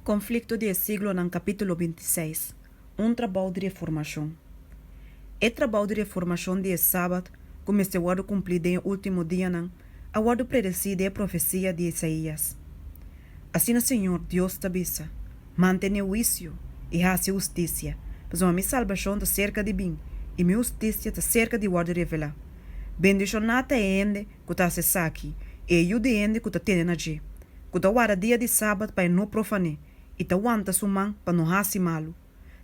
Konflikto de Siglonan capítulo 26. Trabou di Reformashon. O Trabou di Reformashon de sábado, como este wordu cumprido em último dia, a wordu predecido é a profecia de Isaías. Assim o Senhor Deus tabisa, mantém o juízo e hasi justiça, pois a minha salvação está cerca de bem, e minha justiça está cerca de wordu revelar. Bendicionata é ende que está Esaki, e yuda ende que está tendo na que está guarda dia de sábado para não profanar, e ta wanta suman pa no hasi malo.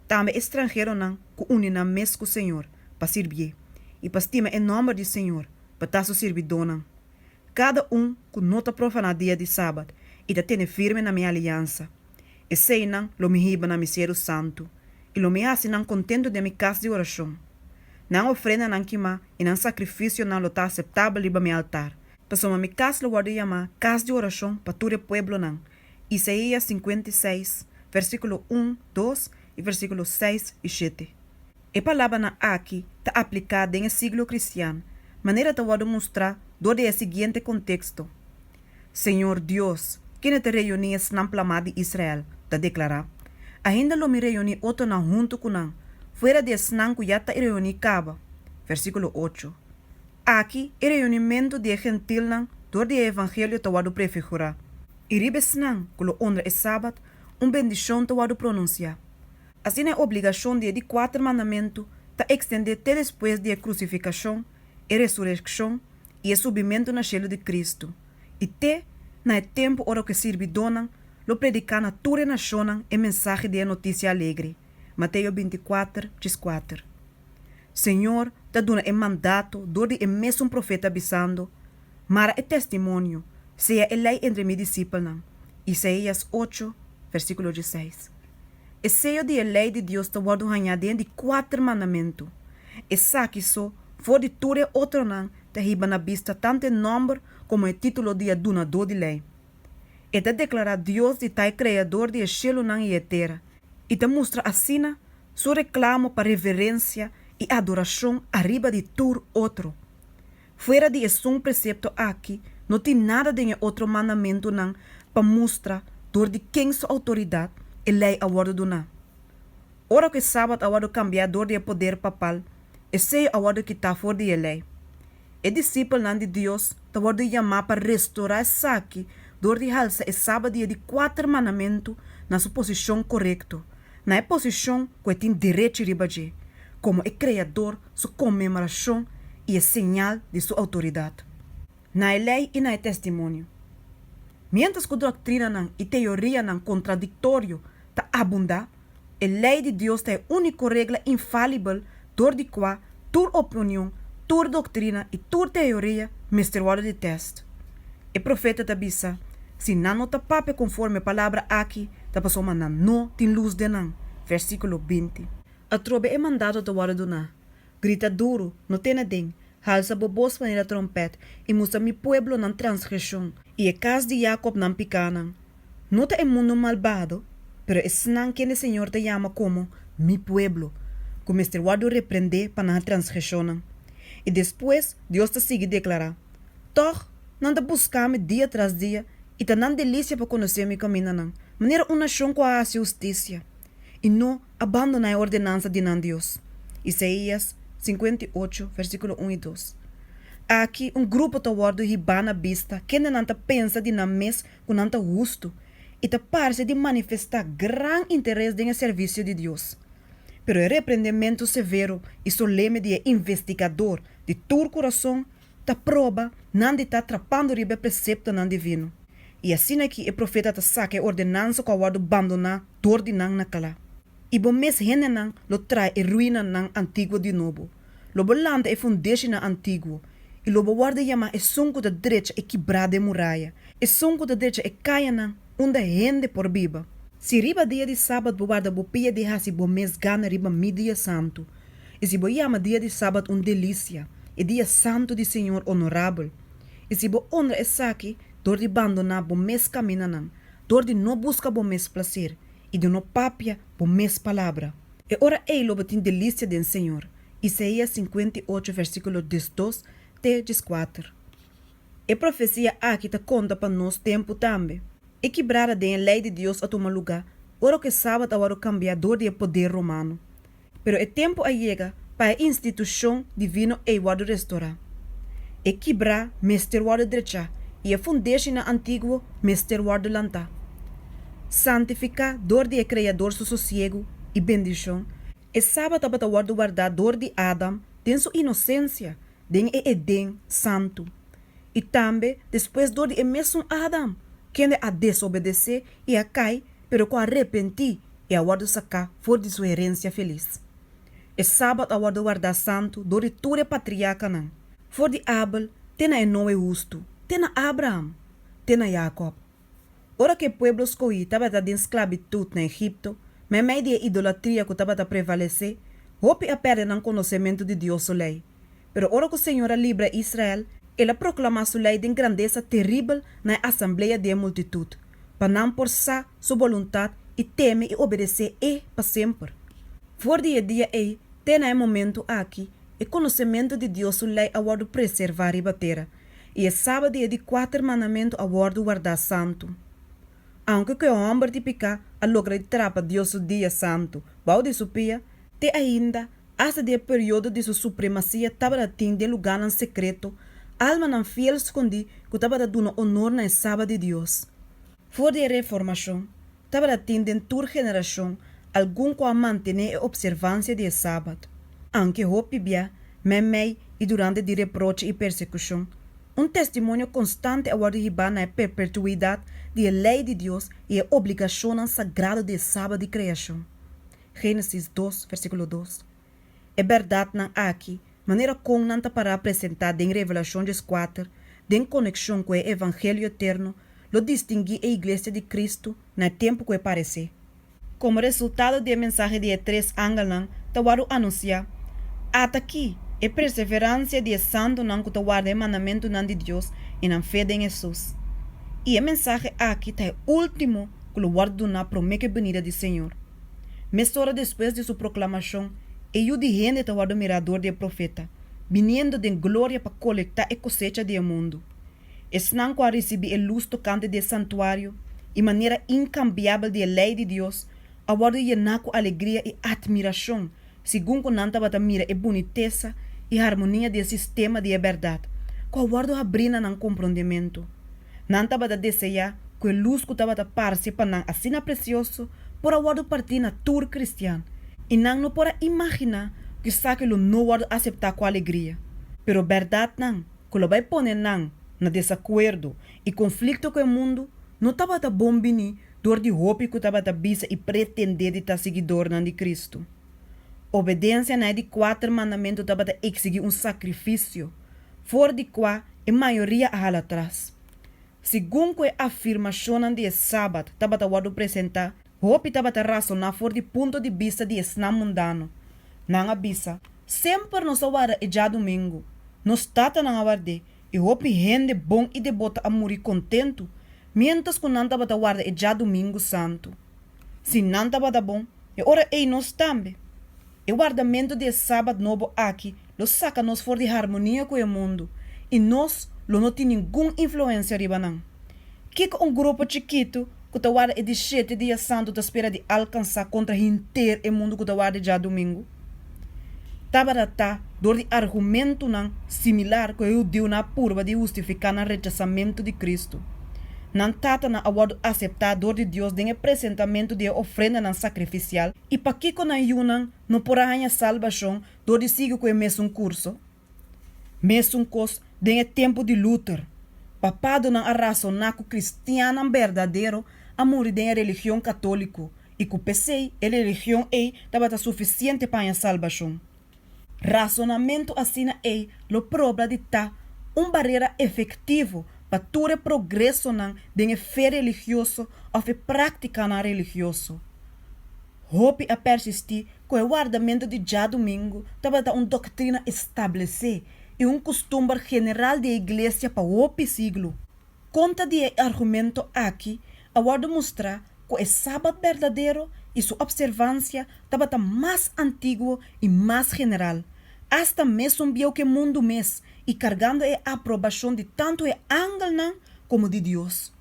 Também estrangeiro nan ku uni na mes ku Senhor pa servir. E pa estima em nome do Senhor pa taso servidonan. Cada ku nota profana dia de sábado e ta tene firme na minha aliança. E sei nan lo mi hiba na misero santo. E lo mi hasi nan contento de mi casa de oração. Nan ofrenda nan kima e nan sacrifício nan lo ta aceitável liba mi altar. Pa soma mi casa lo guarda yama casa de oração pa ture pueblo nan. Isaías 56, versículo 1, 2 e versículo 6 e 7. A palavra na aqui está aplicada em siglo cristiano, maneira de mostrar do de seguinte contexto. Senhor Deus, quem te reunias na plama de Israel, te declarar, ainda lo me reuni outro na junto com nan, fora de snan que já te reuni kaba. Versículo 8. Aqui, o reunimento de gentil nan, do de evangelho te wado prefigurar. E ribesnan, culo honra é sábado, bendição te wado pronunciar. Assim é a obrigação de 4 mandamentos ta extender até depois de crucificação, e ressurreição e o subimento na cielo de Cristo. E te, na tempo ora que servidonan, lo predicar na tua nação e mensagem de notícia alegre. Mateus 24, 4. Senhor, te dona e mandato, do de mesmo profeta avisando, mara é testemunho, seja a lei entre meus discípulos. Isaías 8, versículo 16. E seja de a lei de Deus te guardo hanhadem de 4 mandamentos. Esaki so, for de ture outro nan, te riba na vista tanto em número como em título de adunador de lei. E te declara Deus de tai criador de cielo nan e terra. E te mostra assim, seu reclamo para reverência e adoração arriba de tur outro. Fora de um precepto aqui, não tem nada de outro mandamento não para mostrar dor de quem sua autoridade e lei a word do não. Ora que sábado a word cambiar dor de poder papal, e sei a word que está fora de lei. E discípulo não de Deus, a word chamar para restaurar Esaki, dor de halsa e sábado de 4 mandamentos na sua posição correta, na posição que tem direito de ribaje, como é criador, sua comemoração e é sinal de sua autoridade. Na lei e na testemunho. Mientras que a doutrina e teoria contraditório ta abunda, a lei de Deus é a única regra infalível door de qual tua opinião, tua doutrina e tua teoria mesterwado de teste. O profeta ta bisa, se não ta pape conforme a palavra aqui, ta passou na não tem luz de nan. Versículo 20. A trobe é mandado de wado do na. Grita duro, não tem nada. Halsa bobos panela trompete e musa mi pueblo nan transgressão e a casa de Jacob nan picanan. Nota é mundo malvado, pero es nan que o Senhor te chama como mi pueblo, como este wado repreender para na transgressão. E depois Deus te sigue declarar, toch nan te buscar-me dia tras dia e te nan delícia para conhecer mi caminho nan, maneira uma nação com a justiça e não abandonar a ordenança de nan Deus. Isaías 58, versículo 1 e 2. Aqui, grupo de wordu hibana vista, que não pensa de na mes com não justo, e te parece de manifestar gran interesse no serviço de Deus. Pero o repreendimento severo e solene de investigador de tu coração, te prova não de estar atrapando o precepto não divino. E assim aqui o profeta te saca a ordenança com o wordu abandonar dor de não naquela. E bom mes hene nan lo trai e ruína nan antigo de novo. Lobo landa e fundeshi na antigo. E lobo guarda yama e sunco da direita e quebrada e muralha. E sunco da direita e caia nan onde rende por biba. Se riba dia de sábado bo guarda bo pia de hasi bo mes gana riba mi dia santo. E se bo yama dia de sábado delícia. E dia santo de Senhor honorável. E se bo honra Esaki, dor de abandonar bo mes camina nan. Dor de não busca bo mes placer. E de não papia por mes palavra. E ora ei lobo tem delícia do Senhor. Isaías 58, versículo 12 até 14. E profecia aqui te conta para nós tempo também. Equilibrada de a lei de Deus a tomar lugar, ora que sábado agora cambiador de poder romano. Pero o tempo chega para a instituição divina e guardo restaurar. Equilibrar mester guardo drecha e a fundação na antigo mester guardo lanta. Santificar dor de criador su sossego e bendição. E sábado para guardar dor de Adam, tem sua inocência, tem e Edén santo. E também, depois dor de mesmo Adam, quem a desobedecer e a cai, pero com arrepentir e a guarda sacar for de sua herência feliz. E sábado a guardar santo, dor de toda patriarca não. For de Abel, tem a Noé justo, tem a Abraham, tem a Jacob. Ora que o povo escolhido estava em esclavitud na Egipto, mas meio de idolatria que estava a prevalecer, houve a perda no conhecimento de Deus sua lei. Pero ora que o Senhor livra Israel, ele proclama sua lei de grandeza terrível na assembleia de multitud, para não forçar sua vontade e teme e obedecer para sempre. For dia tem um momento aqui, o conhecimento de Deus sua lei a guardo preservar e bater, e é sábado de 4 mandamentos a guardo guardar santo. Aunque que o homem de picar a logra de trapa Deus o dia santo, bau de supia, te ainda, hasta de período de sua supremacia estava a de lugar em secreto, alma não fiel escondi que estava a dar honor na sábado de Deus. For de reformação, estava a de toda geração, algum que a manter a observância de sábado. Aunque hope bia, memei e durante de reproche e persecução, testemunho constante a guardar na perpetuidade da lei de Deus e a obrigação sagrada de sábado de criação. Gênesis 2, versículo 2. É verdade não aqui, maneira como não está para apresentar em Revelação 4, em conexão com o Evangelho eterno, lo distingui a Igreja de Cristo no tempo que aparecer. Como resultado da mensagem de 3 ángelos, Tawaro anuncia, até aqui, a perseverança de santo não que guarda o mandamento de Deus e não fé em Jesus. E a mensagem aqui é o último que o guarda na prome que venida do Senhor. Mas hora depois de sua proclamação, e o de gente está o mirador do profeta, vindo de glória para coletar a cosecha do mundo. Esnan que receber a luz tocante do santuário e maneira incambiável da lei de Deus, a guarda llenar com alegria e admiração, segundo que não estava a mirar a boniteza e harmonia do sistema de verdade, que a guarda abrindo no compreendimento. Não estava a desejar que a luz que estava a partir para não assim precioso, por a guarda partir na tour cristiana, e não pode imaginar que saque lo não guarda aceitar com alegria. Pero verdade não, que lo vai poner não, na desacordo e conflito com o mundo, não estava a bom bini, dor de roupa que estava a bisa e pretender de estar seguidor de Cristo. Obediência na de 4 mandamentos estava a exigir sacrifício, fora de qual a maioria a atrás. Segundo a afirmação de sábado estava a apresentar, roupa estava a razonar fora de ponto de vista de esnam mundano. Não a bisa, sempre nos awara e já domingo, nos tata não awarde, e roupa gente bom e devota a morrer contento, mientras que não estava a guarda e já domingo santo. Se não estava bom, e ora ei nós também. O guardamento de sábado novo aqui, lo saca nos fora de harmonia com o mundo, e nós não tem nenhuma influência riba não. Que grupo chiquito que está guarda de 7 dias santo da espera de alcançar contra inteiro o mundo que está guarda já domingo? Tabata, dor de argumento não similar que eu deu na curva de justificar no rechaçamento de Cristo. Não trata na aguardo aceitar dor de Deus de apresentamento de ofrenda não sacrificial e para que com a yunan não porá ganhar salvação dor de seguir com o mesmo curso. Mesmo cos de tempo de Luther. Papado não a razonar com cristiano verdadeiro a morrer de religião católico e que o PC a religião estava suficiente para a salvação. Razonamento assim lo prova de estar barreira efetivo para todo progresso de fé religioso ou prática religioso. Hope a persistir com o guardamento de já domingo estava doutrina estabelecida e costume general da igreja para o siglo. Conta de argumento aqui, a guarda mostrar que o sábado verdadeiro e sua observância estava mais antigo e mais general, hasta mesmo bio que o mundo mês, e cargando a aprovação de tanto o ángel como de Deus.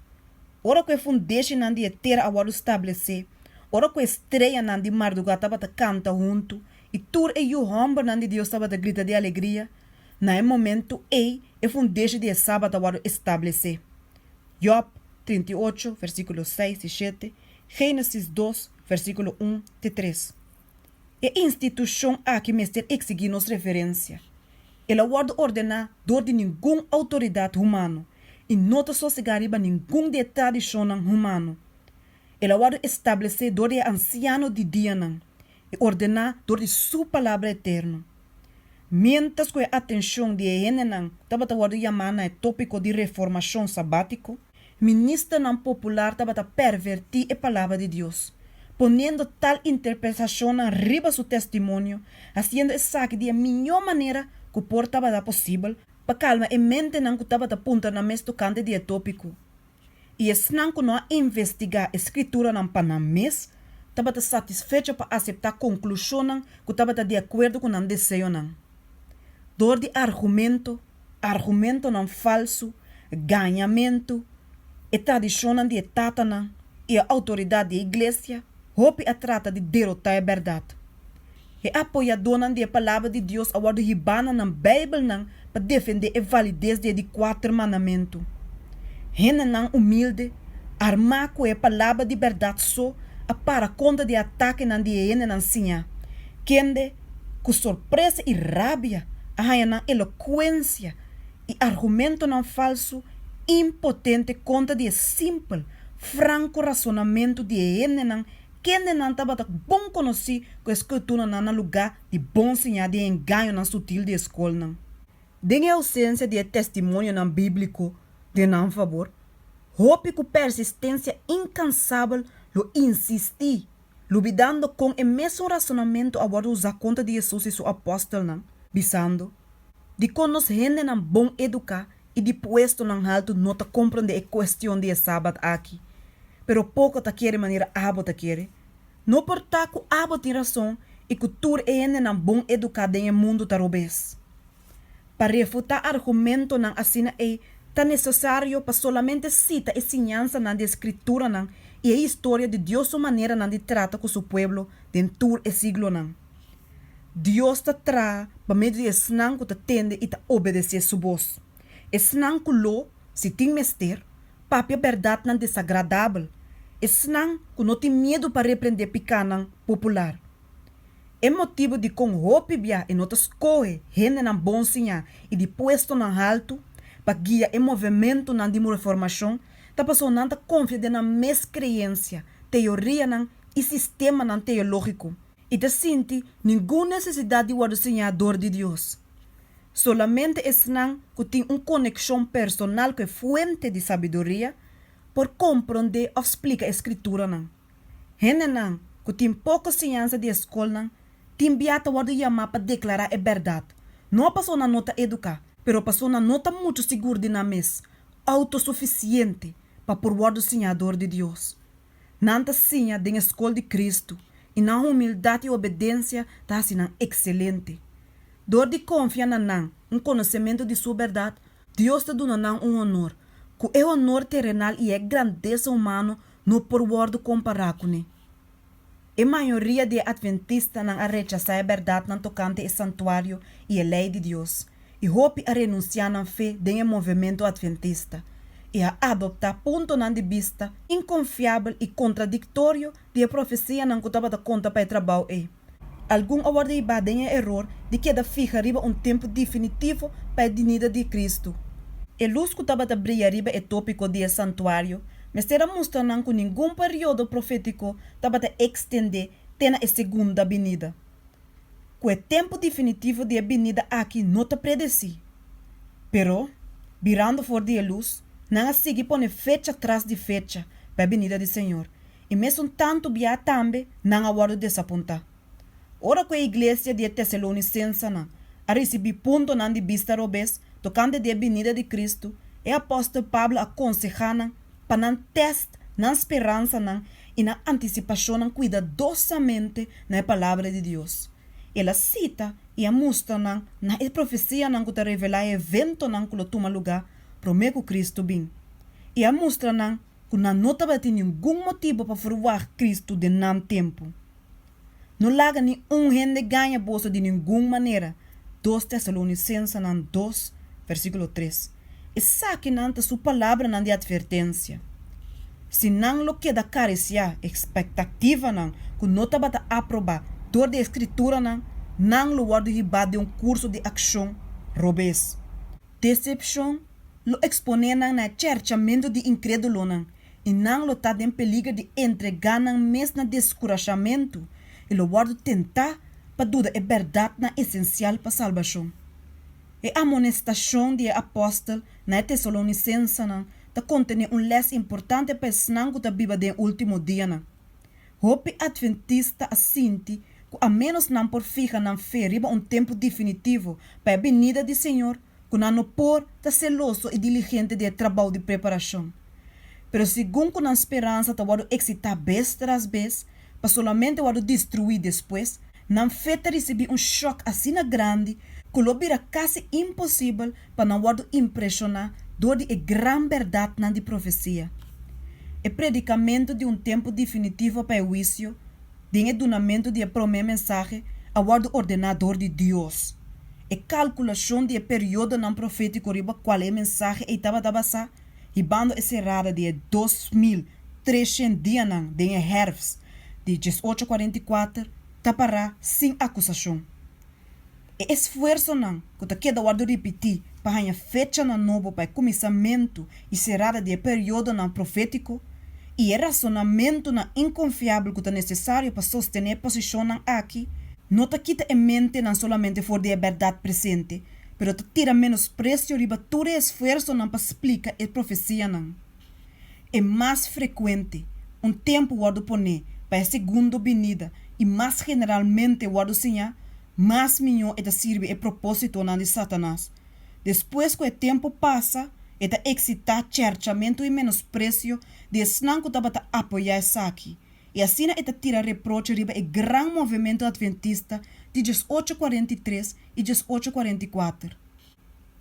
Ora que fundeixe nan de terra awado estabelecer. Ora que estreia nan de madrugada tabata canta junto. E tur e o homem nan de Deus tabata grita de alegria. Na momento e fundeixe de sábado awado estabelecer. Job 38, versículos 6 e 7. Gênesis 2, versículo 1 e 3. E instituição aqui mestre exigir nos referência. Ela pode ordenar door de nenhuma autoridade humana e não te sossegar riba nenhum de tradição humano. Ela pode estabelecer door de anciano de dia e ordenar door de sua palavra eterna. Mientras que a atenção de eyenenang tabata pode chamar na tópico de reformação sabático, ministra não popular tabata pervertir a palavra de Deus, ponendo tal interpretação arriba seu testemunho, haciendo Esaki de a melhor maneira que portava possível, para calma e mente não que estava punta na mes tocante de tópico. E não que não investigar a escritura não para mes, estava satisfeito para aceitar a conclusão que estava de acordo com o desejo não. Dor de argumento não falso, ganhamento, e tradição de tata não, e a autoridade da igreja, hope a trata de derrotar a verdade. E apoiador da palavra de Deus a wado hibana na Bíblia para defender a validez de 4 mandamentos. Rena não humilde, armar com a palavra de verdade só, a para conta de ataque não de ene não sinha. Kende, com surpresa e rabia, a raia não eloquência e argumento não falso, impotente conta de simples, franco razonamento de ene não quem não estava bom conhecer que a escritura não é lugar de bom sinal de engano na sutil de escola não. Dengue a ausência de testemunho não bíblico de não favor, hope com persistência incansável lo insistir, lubidando com o mesmo razonamento a usar conta de Jesus e seu apóstolo não, bisando, de conoscer gente não bom educar e de puesto não alto não te compreender a questão de sábado aqui. Pero pouco ta quer maneira abo ta quer. Não porta que abo tem razão e que tur ene não bom educado em mundo tarobes. Para refutar argumento não assina tá necessário para solamente cita a ensinança na escritura não e a história de Deus maneira não de trata com seu povo dentro do Siglonan. Deus ta tra para meio de esnan que ta tende e ta obedecer sua voz. Esnan que lo se tem mester, papi a verdade não desagradável. Esnan que não tem medo para repreender picanan popular. É motivo de com roupa e não escolhe gente não bom sinha e de puesto não alto para guiar o movimento não de reformação, tá passando não confia na mescreencia, teoria não e sistema não teológico e te sente nenhuma necessidade de o senhador de Deus. Solamente esnan que tem conexão personal com a fonte de sabedoria por compreender ou explicar a escritura não. Gente não que tem pouca ciência de escola não, tem biata o chamar para declarar a verdade. Não passou na nota educar, pero passou na nota muito segura de na mes, autossuficiente para por o senhador de Deus. Nanta sinha de escola de Cristo e na humildade e obediência tá assim excelente. Dor de confiar na conhecimento de sua verdade, Deus te dá honor, que é honor terrenal e é grandeza humana no por wordu comparar com ele. A maioria de adventistas não rechaça a verdade não tocante ao santuário e a lei de Deus, e hope a renunciar na fé do movimento adventista, e a adoptar ponto de vista inconfiável e contraditório de a profecia não que estava da conta para o trabalho. Algum award tem erro de que da fija riba tempo definitivo para a venida de Cristo. E luz que estava a brilhar riba é tópico de santuário, mas será mostrando que nenhum período profético estava a extender até a segunda venida. Que o tempo definitivo de a venida aqui não te predeci. Pero, virando fora de luz, não sigue pone fecha atrás de fecha para a venida do Senhor. E mesmo tanto bia também não award desapontar. Ora que a igreja de Tessalonicenses a receber ponto de vista robes tocante de venida de Cristo, e apóstolo Pablo aconselha para não teste, não esperança e na antecipação cuidadosamente na palavra de Deus. Ela cita e a mostra na profecia que revela evento que toma lugar prome que Cristo bem. E a mostra que não estava tendo nenhum motivo para verwachten Cristo de nam tempo. Não laga ni gente ganha bolsa de nenhuma maneira. 2 Tessalonicenses 2, versículo 3. Esaki nanta sua palavra nan de advertência. Se não lo queda carecia, expectativa nan, que não estava a aprovar, dor de escritura não lo wordu hibado de curso de ação, robes. Decepção, lo expone na cercamento de incrédulo e não lo tá em perigo de entregar mes na descorajamento e lo wordu tentar para dúvida é verdade essencial para salvação. E a amonestação de apóstolo na Tessalonicenses ta contém lesa importante para ensinar que a Bíblia de último dia. Hope adventista assinti que a menos não por ficar na fé riba tempo definitivo para a venida do Senhor, que não por ta celoso e diligente de trabalho de preparação. Pero segundo que na esperança ta wado excitar vez tras vez, para solamente wado destruir depois, não feta receber choque assim grande que lo vira quase impossível para não wado impressionar door de grande verdade na de profecia. O predicamento de tempo definitivo para o juízo, de donamento de prome mensagem, a wado ordenador de Deus. E calculação de período não profético riba qual é mensagem e estava a passar, e bando esse rara de 2300 dias de herfst, de 1844, tapará sem acusação. E esfuerso que ta queda wado repetir para a fecha na novo para começamento e serada de período não profético, e o razonamento inconfiável que é necessário para sostener a posição aqui, não ta quita em mente não somente for de verdade presente, pero ta tira menos preço riba todo esforço para explicar a profecia. É mais frequente tempo wado poner para a segunda venida e mais generalmente wado sinha, mais melhor é servir a propósito de Satanás. Depois que o tempo passa, é excitar certamente e menosprecio de snanco estava a apoiar Esaki. E assim é tirar reproche riba o grande movimento adventista de 1843 e 1844.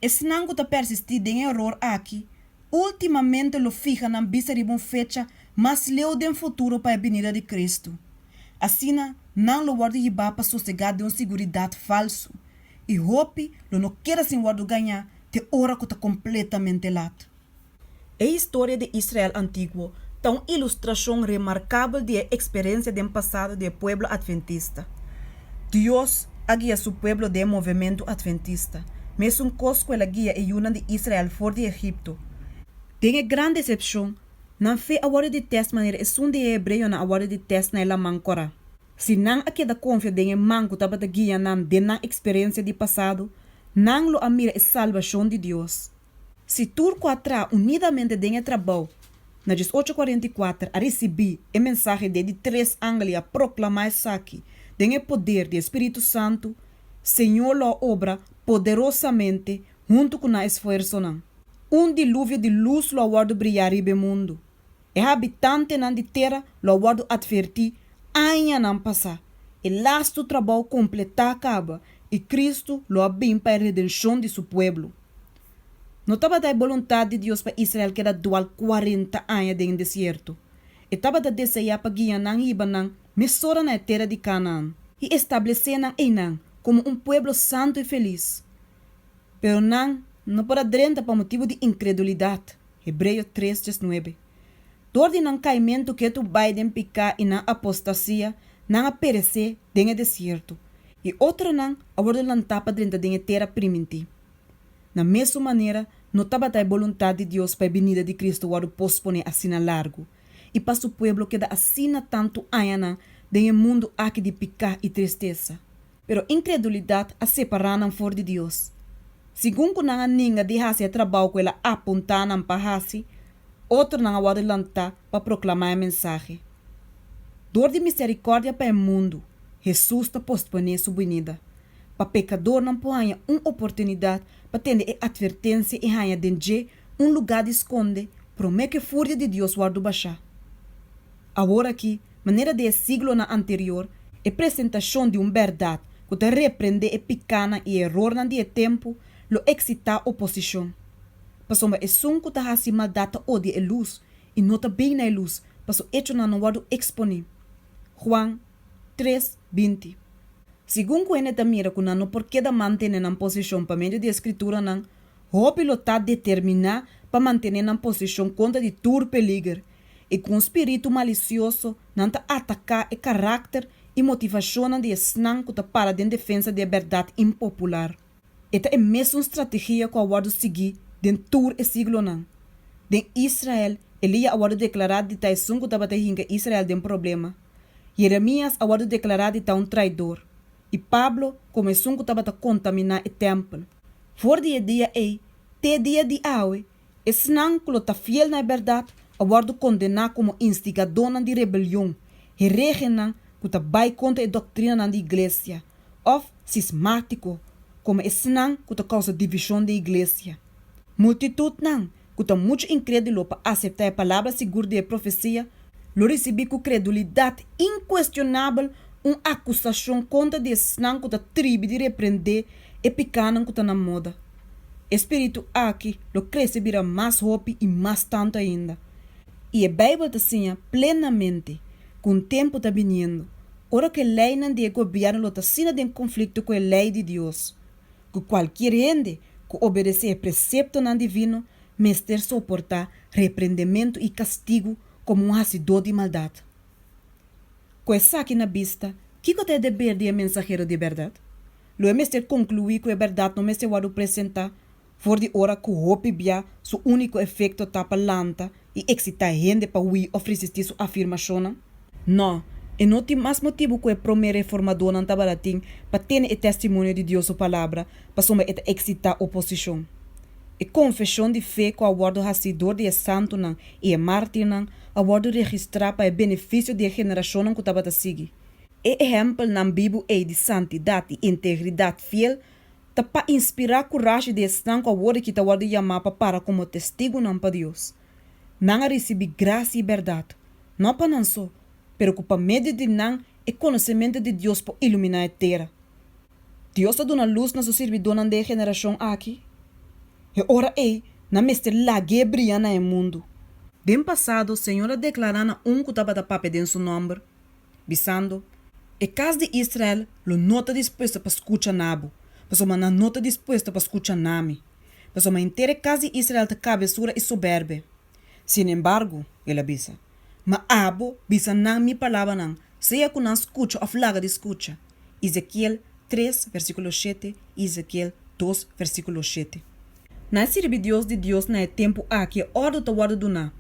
Snanco está persistir em error aqui, ultimamente lo fija na vista riba fecha mais leu de futuro para a venida de Cristo. Assim, não lo guarda riba para sossegar de seguridade falso. E hope lo não quer assim guarda ganhar de hora que está completamente lato. A história de Israel antigo é uma ilustração remarcável da experiência do passado do povo adventista. Deus guia seu povo do movimento adventista, mesmo que ela guia e una de Israel fora de Egipto. Tem grande decepção, não fez a hora de teste maneira é um de hebreu na hora de teste na ela mancora. Se não aquela confia de manco estava de guia na experiência de passado, não lo amira a salvação de Deus. Se turco atrás unidamente de trabalho, na 1844 a receber a mensagem de 3 ángeles a proclamar Esaki, tem o poder do Espírito Santo, Senhor lo obra poderosamente junto com o esfuerso. Dilúvio de luz lo aguardo brilhar no mundo. E habitante de terra lo aguardo advertir anja não passar. E lasto trabalho completa kaba e Cristo lo abim para a redenção de seu povo. Não estava da vontade de Deus para Israel que era dual 40 anos em deserto. E estava da desejar para guiar nang ibanang mesora na terra de Canaã e estabelecer nang enang como povo santo e feliz. Pero não para drenta por motivo de incredulidade. Hebreu 3:19. Dor de caimento que tu Biden picar e na apostasia, não a perecer dentro deserto. E outra a bordo lantapa dentro da terra primiti. Na mesma maneira, não estava a vontade de Deus para a venida de Cristo o pospone assim largo. E para o povo que dá assim tanto anos dentro mundo aqui de picar e tristeza. Pero incredulidade a separar fora de Deus. Segundo não ninguém de hasi a trabalho que ela apontar para hasi, outro não a lantar para proclamar a mensagem. Dor de misericórdia para o mundo, Jesus está postponer sua venida. Para pecador não pode uma oportunidade para ter a advertência e ganhar dentro lugar de esconde, prome que fúria de Deus guarda baixar. Agora aqui, maneira de Siglonan anterior, a apresentação de verdade que te repreende a picana e error na dia tempo, lo excita oposição. Pasombra é som que te hasi maldata odia e luz, e nota bem na luz, passo hecho na wordu exponi. Juan 3:20. Segundo que ta mira que não porque da manter na posição para meio de escritura não, o pilotar determinar para manter na posição contra de turpe liger e com espírito malicioso não ta atacar o caráter e motivação de snang que ta para de defesa de verdade impopular. Esta é mesmo estratégia que a wordu seguir dentro e Siglonan. Den Israel, Elia a wordu declarar de taisun que tabata hinga Israel den problema. Jeremias a wordu declarar de ta traidor. E Pablo começou a contaminar o templo. For dia te dia de aue, e senão que está fiel na verdade, a wordu condenar como instigador de rebelião, e regenan que está vai contra a doutrina da igreja, ou cismático, como é senão que está causa divisão da igreja. Multitud não, que está muito incrédulo para aceitar a palavra segura de profecia, lo recebi com credulidade inquestionável acusação contra de senão que está tribo de repreender e picanan que está na moda. Espírito aqui lo cresce vira mais rápido e mais tanto ainda. E a Bíblia está assim plenamente, com o tempo está vindo. Ora que a lei não de governo está assim de conflito com a lei de Deus. Que qualquer gente que obedecer precepto não divino, mestre suportar repreendimento e castigo como hasi de maldade. Com Esaki na vista, que é o dever de mensageiro de verdade? Lo é mestre concluir que a verdade não mestre vai apresentar, for de hora que o hopi bia, seu único efeito tapa lanta e excitar gente para oferecer sua afirmação? Não, e não tem mais motivo que o prome reformador não estava para ter o testemunho de Deus sua palavra, para somar excitar oposição. E confissão de fé com a wordu hasidor de santo não e a mártir não, a wordu registrar para o benefício de geração não que estava a seguir. E exemplo na Bíblia é de santidade e integridade fiel, tá para inspirar coragem de estar com a wordu que tá wordu chamar para como testigo não para Deus. Não receber graça e verdade, não para não só, pero que para meio de não é conhecimento de Deus para iluminar a terra. Deus está dando luz na sua servidão de geração aqui. E ora na mestre lague brilhando no mundo. Bem passado, o Senhor declarando que estava da pape em seu nome, bisando, e casa de Israel, lo nota disposto para escutar nabo, mas uma nota disposto para escutar nami, mas uma inteira casa de Israel te cabeçura e soberbe. Sin embargo, ele avisa, mas abo, bisa não me palavra não, seja que não escuta a flaga de escuta. Ezequiel 3, versículo 7, Ezequiel 2, versículo 7. Na sirve Deus de Deus na tempo aqui, ordo ta ordo na.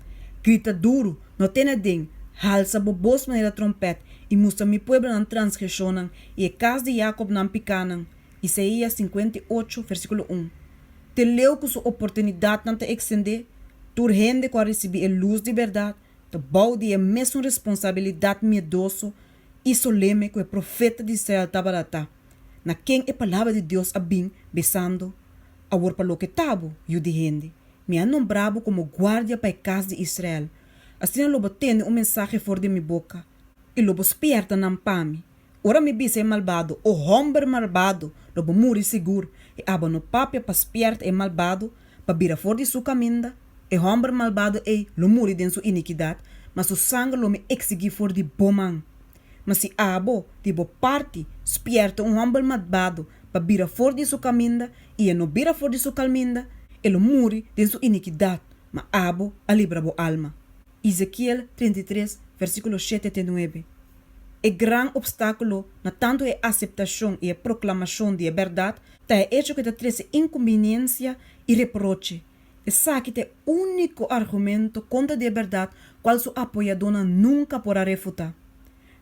Grita duro, no tem den, halsa bobos maneira trompete, e mostra mi pueblo na transgressionan, e a casa de Jacob na picanan. Isaías 58, versículo 1. Te leu com sua oportunidade na te extender, tur rende com a receber a luz de verdade, te bau de a mesma responsabilidade miedoso e solene que o profeta de Israel tabata. Na quem a palavra de Deus abim, besando, a para loke tabo, yuda gente, me han nombrado como guardia para a casa de Israel. Assim lobo tende mensagem fora de minha boca. E lobo esperta na pame. Ora me bise malvado, o homem malvado, lobo muri seguro. E aba no papia para esperta e malvado, para vira fora de sua caminda. E homem malvado lo muri de sua iniquidade, mas o sangue lo me exigir fora de bomang. Mas se abo, de bo parte, esperta homem malvado, para vira fora de sua caminda, e não vira fora de sua caminda, ele morre de sua iniquidade, mas abo a libra bo alma. Ezequiel 33, versículo 7 e 9. O grande obstáculo na tanto a aceitação e a proclamação de verdade, tá é hecho que te traz inconveniência e reproche. Esaki é o único argumento contra a verdade qual sua apoiadora nunca poderá refutar.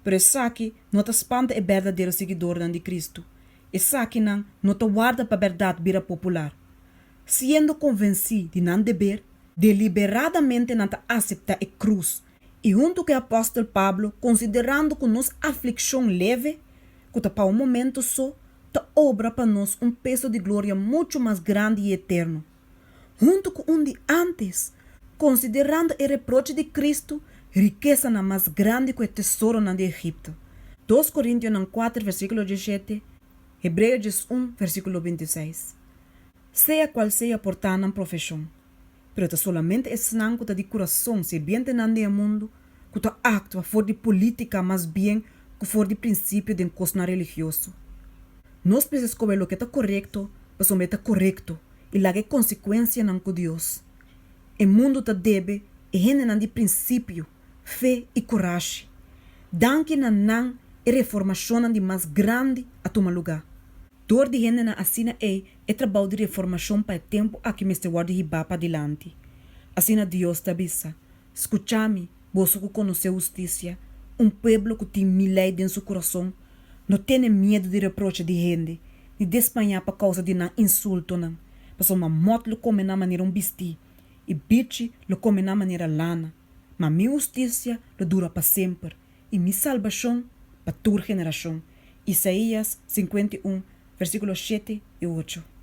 Pero Esaki não te espanta é verdadeiro seguidor de Cristo. Esaki não te guarda para a verdade vira popular. Sendo convencido de não dever, deliberadamente não te aceitar a cruz. E junto com o apóstolo Pablo, considerando que nossa aflição leve, que para um momento só, te obra para nós peso de glória muito mais grande e eterno. Junto com de antes, considerando o reproche de Cristo, riqueza na mais grande que o tesouro na de Egipto. 2 Coríntios 4, versículo 17, Hebreus 1, versículo 26. Seja qual seja portar na profissão, pero ta solamente es nan kuta di coração se bien tenande el mundo, kuta actua for di política más bien que for di princípio de cosna religioso. Nós precisamos escolher lo que está correcto, mas o está correcto, e lá é consequência nan com Deus. O mundo ta debe, e gente nan di princípio, fé e coragem. Danke nan e reformação nan di mais grande a tomar lugar. Door de gente na assina é trabalho de reformação para o tempo a que me este guarda riba para adiante. Assina Deus te avisa, escutame, você que conhece justiça, pueblo que tem milei em seu coração, não tem medo de reproche de gente, de despanhar por causa de não insulto não, mas uma moto lo come na maneira vestir, e bicho lo come na maneira lana, mas minha justiça lo dura para sempre, e minha salvação para toda geração. Isaías 51, versículos 7 e 8.